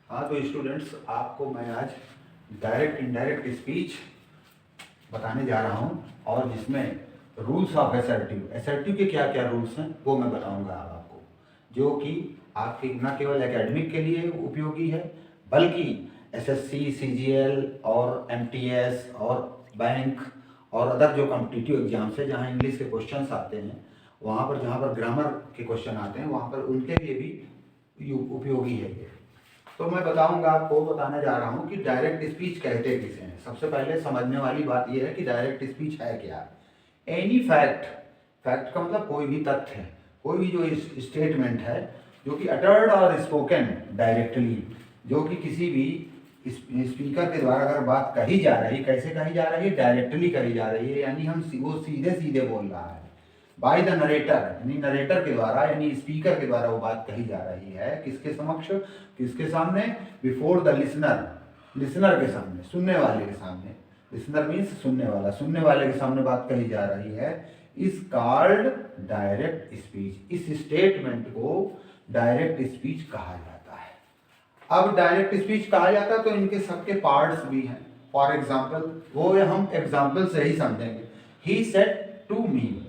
हाँ तो स्टूडेंट्स, आपको मैं आज डायरेक्ट इनडायरेक्ट स्पीच बताने जा रहा हूँ और जिसमें रूल्स ऑफ एसर्टिव के क्या क्या रूल्स हैं वो मैं बताऊँगा आपको, जो कि आपके न केवल एकेडमिक के लिए उपयोगी है बल्कि एसएससी, सीजीएल और एमटीएस और बैंक और अदर जो कॉम्पिटिटिव एग्जाम्स है जहाँ इंग्लिश के क्वेश्चंस आते हैं, वहाँ पर जहाँ पर ग्रामर के क्वेश्चन आते हैं वहाँ पर उनके लिए भी उपयोगी है ये। तो मैं बताऊंगा, आपको बताने जा रहा हूँ कि डायरेक्ट स्पीच कहते किसे हैं। सबसे पहले समझने वाली बात यह है कि डायरेक्ट स्पीच है क्या। एनी फैक्ट, फैक्ट का मतलब कोई भी तथ्य है, कोई भी जो स्टेटमेंट है जो कि अटर्ड और स्पोकन डायरेक्टली, जो कि किसी भी स्पीकर के द्वारा अगर बात कही जा रही, कैसे कही जा रही है, डायरेक्टली कही जा रही है, यानी वो सीधे सीधे बोल रहा है बाय द नरेटर, यानी नरेटर के द्वारा, यानी स्पीकर के द्वारा वो बात कही जा रही है। किसके समक्ष, किसके सामने? बिफोर द लिसनर, लिसनर के सामने, सुनने वाले के सामने। लिसनर मीन्स सुनने वाला, सुनने वाले के सामने बात कही जा रही है, इज कॉल्ड डायरेक्ट स्पीच। इस स्टेटमेंट को डायरेक्ट स्पीच कहा जाता है। अब डायरेक्ट स्पीच कहा जाता है तो इनके सबके पार्ट्स भी हैं। फॉर एग्जाम्पल, वो हम एग्जाम्पल से ही समझेंगे। He said to me,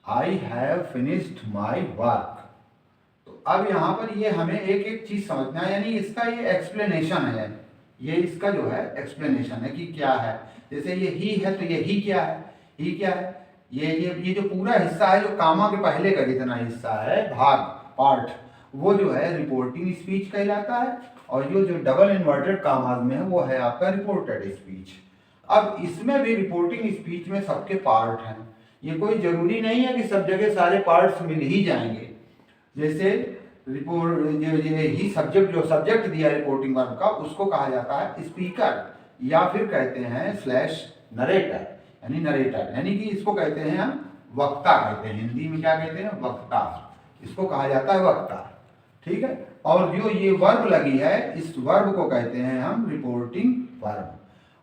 I have finished my work. तो अब यहाँ पर ये हमें एक एक चीज समझना है, यानी इसका ये एक्सप्लेनेशन है, ये इसका जो है एक्सप्लेनेशन है कि क्या है। जैसे ये ही है तो ये ही क्या है, ही क्या है, ये जो पूरा हिस्सा है, जो कामा के पहले का जितना हिस्सा है, भाग, पार्ट, वो जो है रिपोर्टिंग स्पीच कहलाता है, और जो डबल इन्वर्टेड कामाज में है वो है आपका रिपोर्टेड स्पीच। अब इसमें भी रिपोर्टिंग स्पीच में सबके पार्ट हैं। ये कोई जरूरी नहीं है कि सब जगह सारे पार्ट्स मिल ही जाएंगे। जैसे रिपोर्ट, ये ही सब्जेक्ट, जो सब्जेक्ट दिया रिपोर्टिंग वर्ब का, उसको कहा जाता है स्पीकर, या फिर कहते हैं स्लैश नरेटर, यानी नरेटर, यानी कि इसको कहते हैं हम वक्ता कहते हैं। हिंदी में क्या कहते हैं? वक्ता। इसको कहा जाता है वक्ता, ठीक है। और जो ये वर्ब लगी है, इस वर्ब को कहते हैं हम रिपोर्टिंग वर्ब।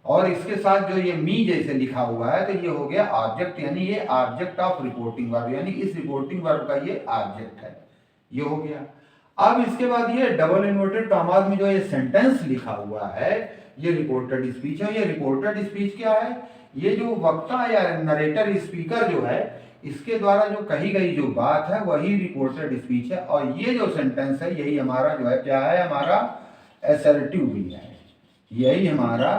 और इसके साथ जो ये मी जैसे लिखा हुआ है, तो ये हो गया ऑब्जेक्ट, यानी ये ऑब्जेक्ट ऑफ रिपोर्टिंग वर्ब, यानी इस रिपोर्टिंग वर्ब का ये ऑब्जेक्ट है, ये हो गया। अब इसके बाद ये डबल इन्वर्टेड कॉमास में जो ये सेंटेंस लिखा हुआ है, ये रिपोर्टेड स्पीच है। ये रिपोर्टेड स्पीच क्या है? ये जो वक्ता या नरेटर, स्पीकर जो है, इसके द्वारा जो कही गई जो बात है वही रिपोर्टेड स्पीच है। और ये जो सेंटेंस है, यही हमारा जो है क्या है, हमारा असर्टिव भी है, यही हमारा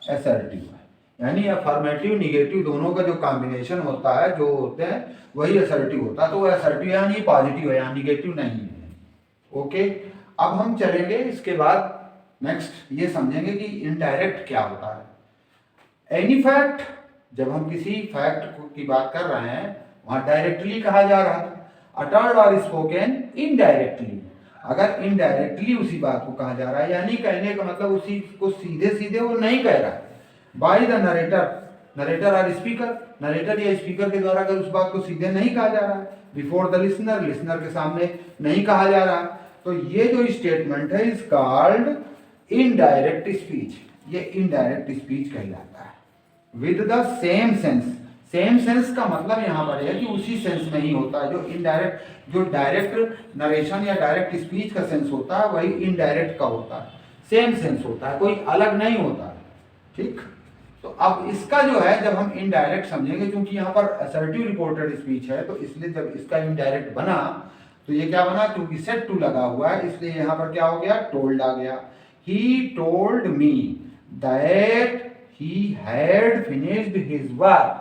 असर्टिव है। यानी अफर्मेटिव निगेटिव दोनों का जो कॉम्बिनेशन होता है, जो होते हैं, वही असर्टिव होता है। तो वो असर्टिव यानी पॉजिटिव है, यानी निगेटिव नहीं है। ओके, अब हम चलेंगे इसके बाद नेक्स्ट ये समझेंगे कि इनडायरेक्ट क्या होता है। एनी फैक्ट, जब हम किसी फैक्ट की बात कर रहे हैं, वहां डायरेक्टली कहा जा रहा था, अटर्ड और स्पोकन इनडायरेक्टली। अगर इनडायरेक्टली उसी बात को कहा जा रहा है, यानी कहने का मतलब उसी को सीधे सीधे वो नहीं कह रहा है, बाय द नरेटर, नरेटर और स्पीकर, नरेटर या स्पीकर के द्वारा अगर उस बात को सीधे नहीं कहा जा रहा है, बिफोर द लिसनर, लिसनर के सामने नहीं कहा जा रहा है, तो ये जो स्टेटमेंट है इज कॉल्ड इनडायरेक्ट स्पीच। ये इनडायरेक्ट स्पीच कहलाता है। With the same sense, same sense का मतलब यहाँ पर है कि उसी सेंस में ही होता है। जो इनडायरेक्ट, जो डायरेक्ट नरेशन या डायरेक्ट स्पीच का सेंस होता है, वही इनडायरेक्ट का होता है। सेम सेंस होता है, कोई अलग नहीं होता है, ठीक। तो अब इसका जो है, जब हम इनडायरेक्ट समझेंगे, क्योंकि यहाँ पर असर्टिव रिपोर्टेड स्पीच है, तो इसलिए जब इसका इनडायरेक्ट बना तो ये क्या बना, क्योंकि सेट टू लगा हुआ है, इसलिए यहाँ पर क्या हो गया, टोल्ड आ गया। He told me that he had finished his work,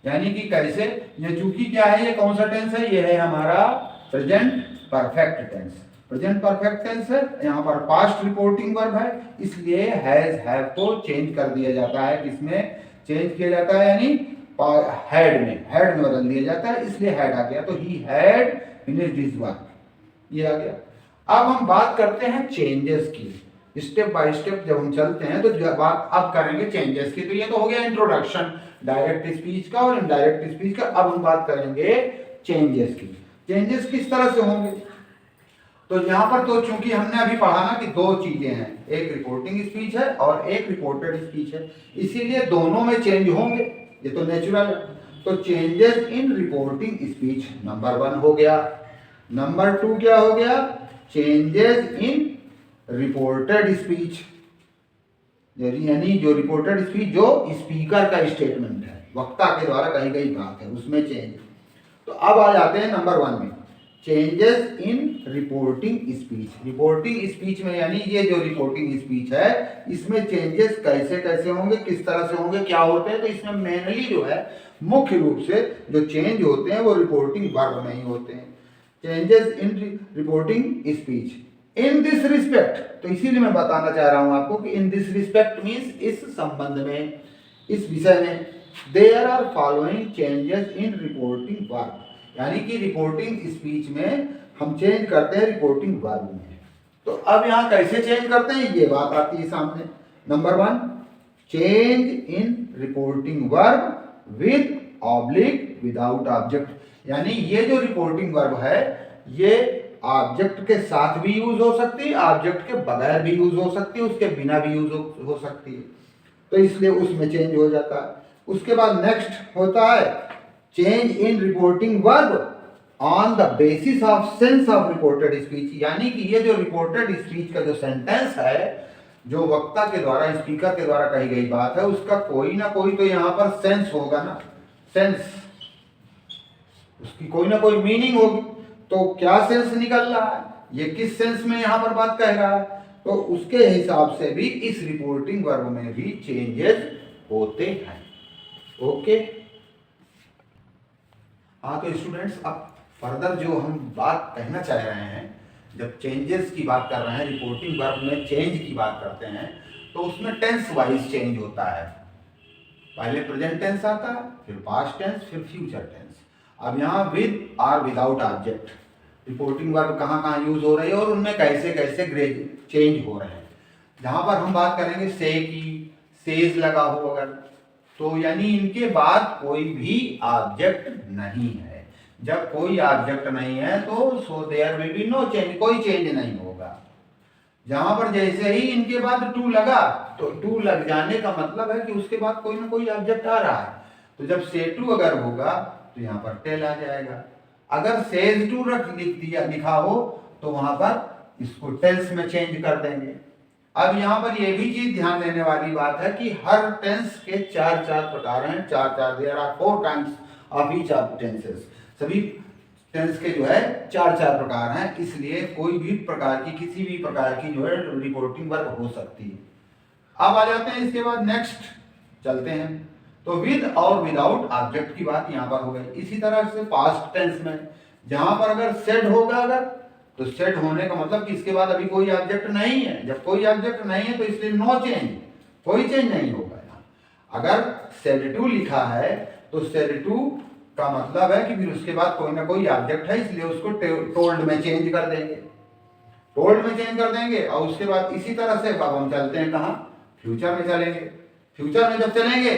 यानी कि कैसे, ये चूंकि क्या है, ये कौन सा टेंस है, ये है हमारा present perfect tense. Present perfect tense है, यहाँ पर पास्ट रिपोर्टिंग वर्ब है, इसलिए हैज, हैव को चेंज कर दिया जाता है। किसमें चेंज किया जाता है, यानी हैड में, हैड में बदल दिया जाता है, इसलिए हैड आ गया। तो he had finished his work, ये आ गया। अब हम बात करते हैं चेंजेस की। स्टेप बाय स्टेप जब हम चलते हैं तो बात अब करेंगे चेंजेस की। तो ये तो हो गया इंट्रोडक्शन डायरेक्ट स्पीच का और इनडायरेक्ट स्पीच का। अब हम बात करेंगे चेंजेस की। चेंजेस किस तरह से होंगे? तो यहाँ पर तो चूंकि हमने अभी पढ़ा ना कि दो चीजें हैं, एक रिपोर्टिंग स्पीच है और एक रिपोर्टेड स्पीच है, इसीलिए दोनों में चेंज होंगे, ये तो नेचुरल है। तो changes in reporting speech number 1 हो गया। नंबर 2 क्या हो गया? चेंजेस इन रिपोर्टेड स्पीच, यानी जो रिपोर्टेड स्पीच जो स्पीकर का स्टेटमेंट है, वक्ता के द्वारा कही गई बात है, उसमें चेंज। तो अब आ जाते हैं नंबर 1 में, changes in reporting speech. Reporting speech में यानी ये जो रिपोर्टिंग स्पीच है इसमें चेंजेस कैसे कैसे होंगे, किस तरह से होंगे, क्या होते हैं। तो इसमें मेनली जो है मुख्य रूप से जो चेंज होते हैं वो रिपोर्टिंग वर्ब में ही होते हैं। Changes in reporting speech in this respect, तो इसीलिए मैं बताना चाह रहा हूं आपको कि इन दिस रिस्पेक्ट मीन्स इस संबंध में, इस विषय में, there are following changes in reporting verb, यानी कि रिपोर्टिंग स्पीच में हम चेंज करते हैं रिपोर्टिंग वर्ब में। तो अब यहां कैसे चेंज करते हैं ये बात आती है सामने। Number 1, change in reporting verb with oblique without object, यानी ये जो रिपोर्टिंग वर्ब है ये ऑब्जेक्ट के साथ भी यूज हो सकती है, ऑब्जेक्ट के बगैर भी यूज हो सकती है, उसके बिना भी यूज हो सकती है। तो इसलिए उसमें चेंज हो जाता है। उसके बाद नेक्स्ट होता है change in reporting verb on the basis of sense of reported speech, यानी कि ये जो रिपोर्टेड स्पीच का जो सेंटेंस है, जो वक्ता के द्वारा, स्पीकर के द्वारा कही गई बात है, उसका कोई ना कोई तो यहाँ पर सेंस होगा ना, सेंस, उसकी कोई ना कोई मीनिंग होगी। तो क्या सेंस निकल रहा है, ये किस सेंस में यहाँ पर बात कह रहा है, तो उसके हिसाब से भी इस रिपोर्टिंग वर्ब में भी चेंजेस होते हैं। ओके, हाँ तो स्टूडेंट्स अब फर्दर जो हम बात कहना चाह रहे हैं, जब चेंजेस की बात कर रहे हैं, रिपोर्टिंग वर्ब में चेंज की बात करते हैं, तो उसमें टेंस वाइज चेंज होता है। पहले प्रेजेंट टेंस आता है, फिर पास्ट टेंस, फिर फ्यूचर टेंस। अब यहाँ विद और विदाउट ऑब्जेक्ट रिपोर्टिंग वर्ब कहाँ कहाँ यूज हो रही है और उनमें कैसे कैसे चेंज हो रहे हैं। जहाँ पर हम बात करेंगे से की, सेज लगा हो अगर, तो यानी इनके बाद कोई भी ऑब्जेक्ट नहीं है। जब कोई ऑब्जेक्ट नहीं है तो so there will be no change, कोई चेंज नहीं होगा। जहां पर जैसे ही इनके बाद टू लगा, तो टू लग जाने का मतलब है कि उसके बाद कोई ना कोई ऑब्जेक्ट आ रहा है। तो जब से टू अगर होगा तो यहाँ पर टेल आ जाएगा। अगर सेज टू लिखा हो तो वहां पर इसको टेल्स में चेंज कर देंगे। अब यहाँ पर यह भी चीज ध्यान देने वाली बात है कि हर टेंस के चार प्रकार हैं, चार there are 4 times of each of tenses. सभी टेंस के जो है चार प्रकार हैं, इसलिए कोई भी प्रकार की, किसी भी प्रकार की जो है रिपोर्टिंग वर्ब हो सकती है। अब आ जाते हैं इसके बाद नेक्स्ट चलते हैं, तो विद और विदाउट ऑब्जेक्ट की बात यहाँ पर हो गई। इसी तरह से पास्ट टेंस में जहां पर अगर सेड होगा, अगर तो सेट होने का मतलब कि इसके बाद अभी कोई ऑब्जेक्ट नहीं है। जब कोई ऑब्जेक्ट नहीं है तो इसलिए नो चेंज, कोई चेंज नहीं होगा यहाँ। अगर सेड टू लिखा है तो सेड टू का मतलब है कि फिर उसके बाद कोई ना कोई ऑब्जेक्ट है, इसलिए उसको टोल्ड में चेंज कर देंगे, टोल्ड में चेंज कर देंगे। और उसके बाद इसी तरह से अब हम चलते हैं कहाँ, फ्यूचर में चलेंगे। फ्यूचर में जब चलेंगे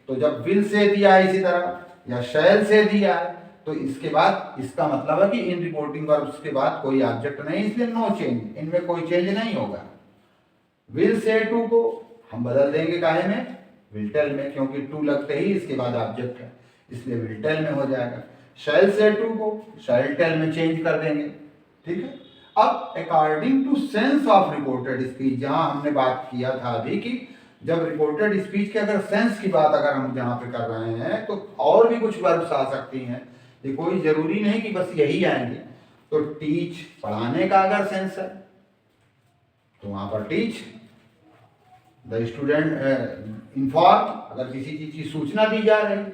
तो जब विल से दिया है इसी तरह, या शैल से दिया है, तो इसके बाद इसका मतलब है कि इन रिपोर्टिंग वर्ब्स के बाद कोई ऑब्जेक्ट नहीं, इसलिए नो चेंज, इनमें कोई चेंज नहीं होगा। विल से टू को हम बदल देंगे काहे में, विल टेल में, क्योंकि टू लगते ही इसके बाद ऑब्जेक्ट है, इसलिए विल टेल में हो जाएगा। शैल से टू को शैल टेल में चेंज कर देंगे। ठीक है, अब according to sense of reported speech, जहां हमने बात किया था अभी कि जब रिपोर्टेड स्पीच के अगर सेंस की बात अगर हम जहां पे कर रहे हैं तो और भी कुछ वर्ब्स आ सकती हैं, ये कोई जरूरी नहीं कि बस यही आएंगे। तो टीच पढ़ाने का अगर सेंस है तो वहां पर टीच, द स्टूडेंट इन्फॉर्म, अगर किसी चीज की सूचना दी जा रही,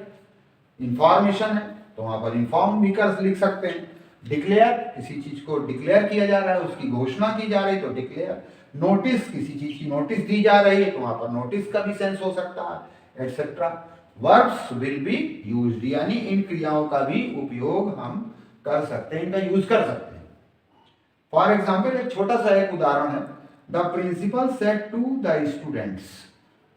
इंफॉर्मेशन है तो वहां पर इन्फॉर्म भी कर लिख सकते हैं। डिक्लेयर, किसी चीज को डिक्लेयर किया जा रहा है, उसकी घोषणा की जा रही तो डिक्लेयर। नोटिस, किसी चीज की नोटिस दी जा रही है तो वहां पर नोटिस का भी सेंस हो सकता है, etcetera. Verbs will be used, यानी इन क्रियाओं का भी उपयोग हम कर सकते हैं, इनका यूज कर सकते हैं। फॉर एग्जाम्पल एक छोटा सा एक उदाहरण है, the principal said to the students,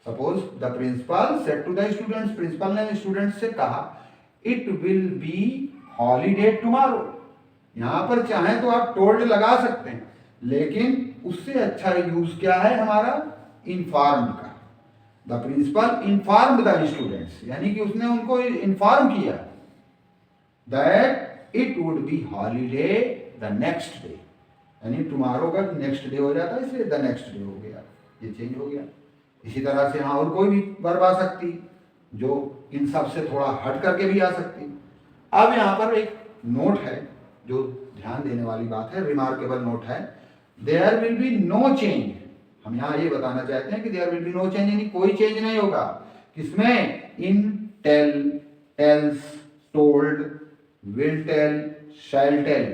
suppose the principal said to the students, principal ने स्टूडेंट्स से कहा it will be holiday tomorrow. यहां पर चाहे तो आप टोल्ड लगा सकते हैं, लेकिन उससे अच्छा यूज क्या है हमारा, इन्फॉर्म्ड का। The principal informed the students, यानी कि उसने उनको इन्फॉर्म किया that it would be holiday the next day, यानी टुमारो का नेक्स्ट डे हो जाता है, इसलिए द नेक्स्ट डे हो गया, ये चेंज हो गया। इसी तरह से यहाँ और कोई भी वर्ब आ सकती जो इन सब से थोड़ा हट करके भी आ सकती। अब यहाँ पर एक नोट है जो ध्यान देने वाली बात है, रिमार्केबल नोट है, there will be no change. हम यहाँ ये बताना चाहते हैं कि there will be no change, यानी कोई चेंज नहीं होगा। किसमें? In tell, tells, told, will tell, shall tell.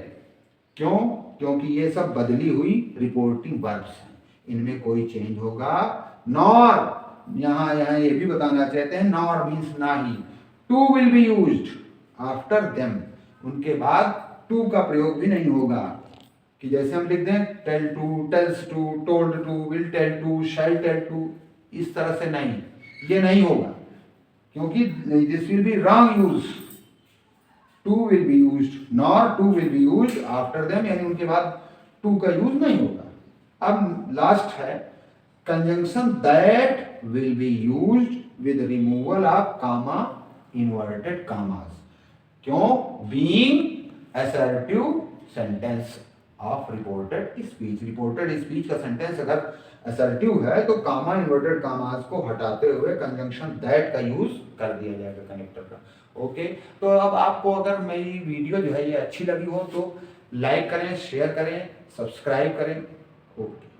क्यों? क्योंकि ये सब बदली हुई रिपोर्टिंग वर्ब्स हैं, इनमें कोई चेंज होगा। नॉर, यहाँ ये भी बताना चाहते हैं, नॉर मीन्स ना ही। To will be used after them, उनके बाद टू का प्रयोग भी नहीं होगा। कि जैसे हम लिख दें tell to, tells to, told to, will tell to, shall tell to, इस तरह से नहीं, ये नहीं होगा, क्योंकि this will be wrong use. To will be used, nor to will be used after them, यानी उनके बाद टू का यूज नहीं होगा। अब लास्ट है conjunction that will be used with removal of comma, inverted commas. क्यों? Being assertive sentence of reported speech. Reported speech का सेंटेंस अगर असर्टिव है तो कामा, इन्वर्टेड कामास को हटाते हुए कंजंक्शन दैट का यूज कर दिया जाएगा कनेक्टर का। ओके, तो अब आपको अगर मेरी वीडियो जो है ये अच्छी लगी हो तो लाइक करें, शेयर करें, सब्सक्राइब करें। ओके।